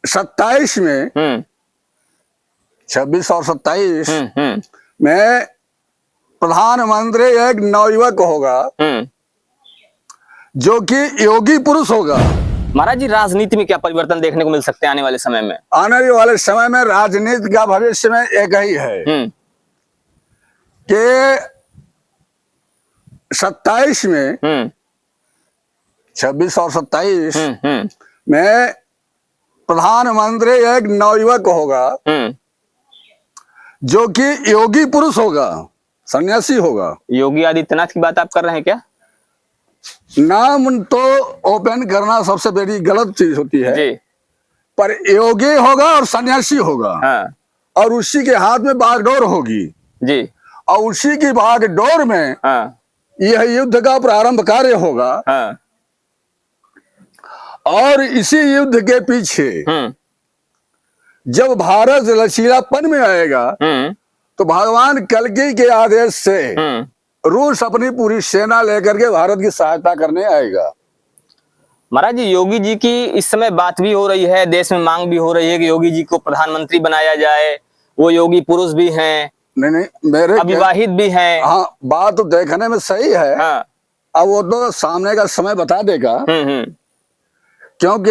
27 में 26 और 27 में प्रधानमंत्री एक नवयुवक होगा जो कि योगी पुरुष होगा। महाराज जी, राजनीति में क्या परिवर्तन देखने को मिल सकते हैं आने वाले समय में? आने वाले समय में राजनीति का भविष्य में एक ही है कि 27 में 26 और 27 में प्रधानमंत्री एक नवयुवक होगा जो कि योगी पुरुष होगा, सन्यासी होगा। योगी आदित्यनाथ की बात आप कर रहे हैं क्या? नाम तो ओपन करना सबसे बड़ी गलत चीज होती है जी। पर योगी होगा और सन्यासी होगा। हाँ। और उसी के हाथ में बागडोर होगी जी। और उसी की बागडोर में हाँ। यह युद्ध का प्रारंभ कार्य होगा। हाँ। और इसी युद्ध के पीछे जब भारत लचीलापन में आएगा तो भगवान कल्कि के आदेश से रूस अपनी पूरी सेना लेकर के भारत की सहायता करने आएगा। महाराज जी, योगी जी की इस समय बात भी हो रही है, देश में मांग भी हो रही है कि योगी जी को प्रधानमंत्री बनाया जाए। वो योगी पुरुष भी हैं, नहीं मेरे अविवाहित भी हैं। हाँ, बात तो देखने में सही है। हाँ। अब वो तो सामने का समय बता देगा क्योंकि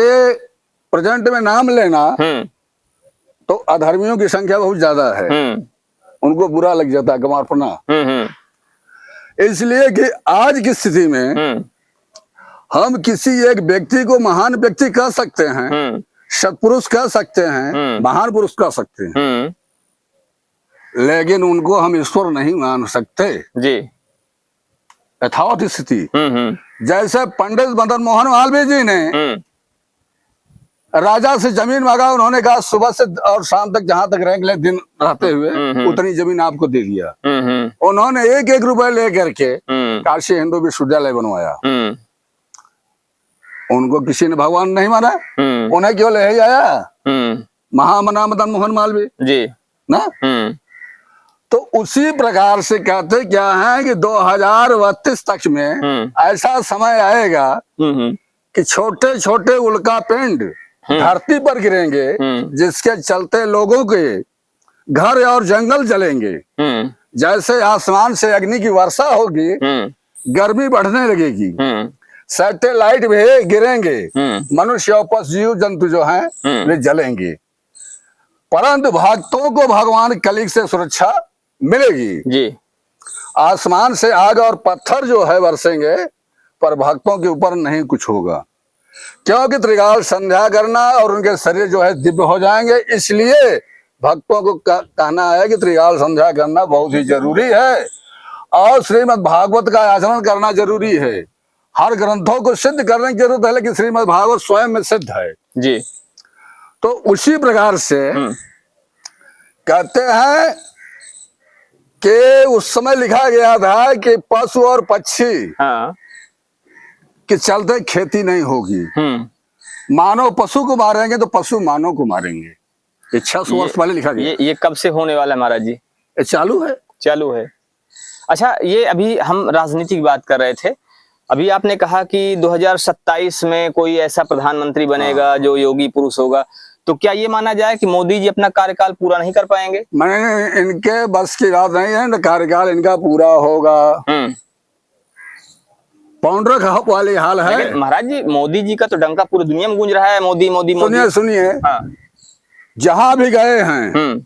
प्रेजेंट में नाम लेना तो अधर्मियों की संख्या बहुत ज्यादा है, उनको बुरा लग जाता है गंवारपना। इसलिए कि आज की स्थिति में हम किसी एक व्यक्ति को महान व्यक्ति कह सकते हैं, सत्पुरुष कह सकते हैं, महान पुरुष कह सकते हैं, लेकिन उनको हम ईश्वर नहीं मान सकते जी। यथावत स्थिति जैसे पंडित मदन मोहन मालवीय जी ने राजा से जमीन मांगा, उन्होंने कहा सुबह से और शाम तक जहां तक रह ले दिन रहते हुए उतनी जमीन आपको दे दिया। उन्होंने 1-1 रुपए लेकर के काशी हिंदू विश्वविद्यालय बनवाया। उनको किसी ने भगवान नहीं माना, उन्हें क्यों ले आया महामना मदन मोहन मालवीय जी ना। तो उसी प्रकार से कहते क्या है कि 2032 तक में ऐसा समय आएगा कि छोटे छोटे उल्का पिंड धरती पर गिरेंगे जिसके चलते लोगों के घर और जंगल जलेंगे। जैसे आसमान से अग्नि की वर्षा होगी, गर्मी बढ़ने लगेगी, सैटेलाइट भी गिरेंगे, मनुष्य और पशु जीव जंतु जो हैं वे जलेंगे, परंतु भक्तों को भगवान कलिक से सुरक्षा मिलेगी जी। आसमान से आग और पत्थर जो है बरसेंगे पर भक्तों के ऊपर नहीं कुछ होगा, क्योंकि त्रिकाल संध्या करना और उनके शरीर जो है दिव्य हो जाएंगे। इसलिए भक्तों को कहना है कि त्रिकाल संध्या करना बहुत ही जरूरी है और श्रीमद् भागवत का आचरण करना जरूरी है। हर ग्रंथों को सिद्ध करने की जरूरत है, लेकिन श्रीमद् भागवत स्वयं में सिद्ध है जी। तो उसी प्रकार से कहते हैं कि उस समय लिखा गया था कि पशु और पक्षी के चलते खेती नहीं होगी, मानव पशु को मारेंगे तो पशु मानव को मारेंगे। ये 600 वर्ष पहले लिखा गया। ये कब से होने वाला है महाराज जी? ये चालू है। अच्छा, ये अभी हम राजनीति की बात कर रहे थे। अभी आपने कहा कि 2027 में कोई ऐसा प्रधानमंत्री बनेगा जो योगी पुरुष होगा, तो क्या ये माना जाए कि मोदी जी अपना कार्यकाल पूरा नहीं कर पाएंगे? मैंने इनके बस की बात नहीं है, कार्यकाल इनका पूरा होगा। पाउंडर वाली हाल है। महाराज जी, मोदी जी का तो डंका पूरी दुनिया में गूंज रहा है, मोदी मोदी मोदी। सुनिए जहां भी गए हैं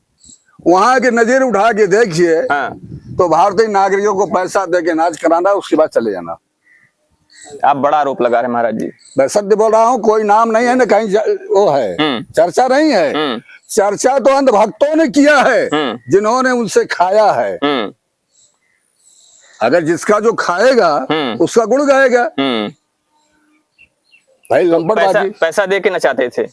वहां की नजर उठा के देखिए तो भारतीय नागरिकों को पैसा दे के नाच कराना, उसके बाद चले जाना। आप बड़ा आरोप लगा रहे हैं महाराज जी। मैं सत्य बोल रहा हूँ, कोई नाम नहीं है ना कहीं वो है, चर्चा नहीं है। चर्चा तो अंधभक्तों ने किया है जिन्होंने उनसे खाया है। अगर जिसका जो खाएगा उसका गुण गाएगा। भाई लंबड़बाजी पैसा दे के नचाते थे।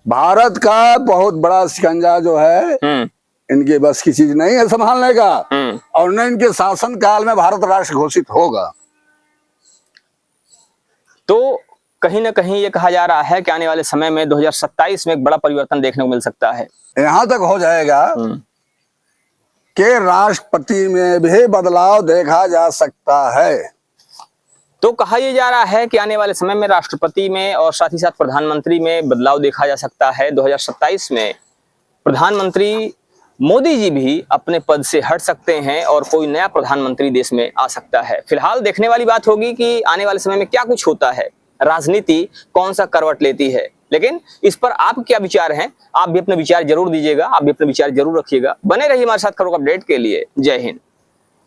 भारत का बहुत बड़ा शिकंजा जो है इनके बस की चीज नहीं है संभालने का, और न इनके शासन काल में भारत राष्ट्र घोषित होगा। तो कहीं ना कहीं ये कहा जा रहा है कि आने वाले समय में 2027 में एक बड़ा परिवर्तन देखने को मिल सकता है। यहां तक हो जाएगा कि राष्ट्रपति में भी बदलाव देखा जा सकता है। तो कहा यह जा रहा है कि आने वाले समय में राष्ट्रपति में और साथ ही साथ प्रधानमंत्री में बदलाव देखा जा सकता है। 2027 में प्रधानमंत्री मोदी जी भी अपने पद से हट सकते हैं और कोई नया प्रधानमंत्री देश में आ सकता है। फिलहाल देखने वाली बात होगी कि आने वाले समय में क्या कुछ होता है, राजनीति कौन सा करवट लेती है। लेकिन इस पर आप क्या विचार हैं, आप भी अपने विचार जरूर दीजिएगा, आप भी अपने विचार जरूर रखिएगा। बने रहिए हमारे साथ खबरों को अपडेट के लिए। जय हिंद।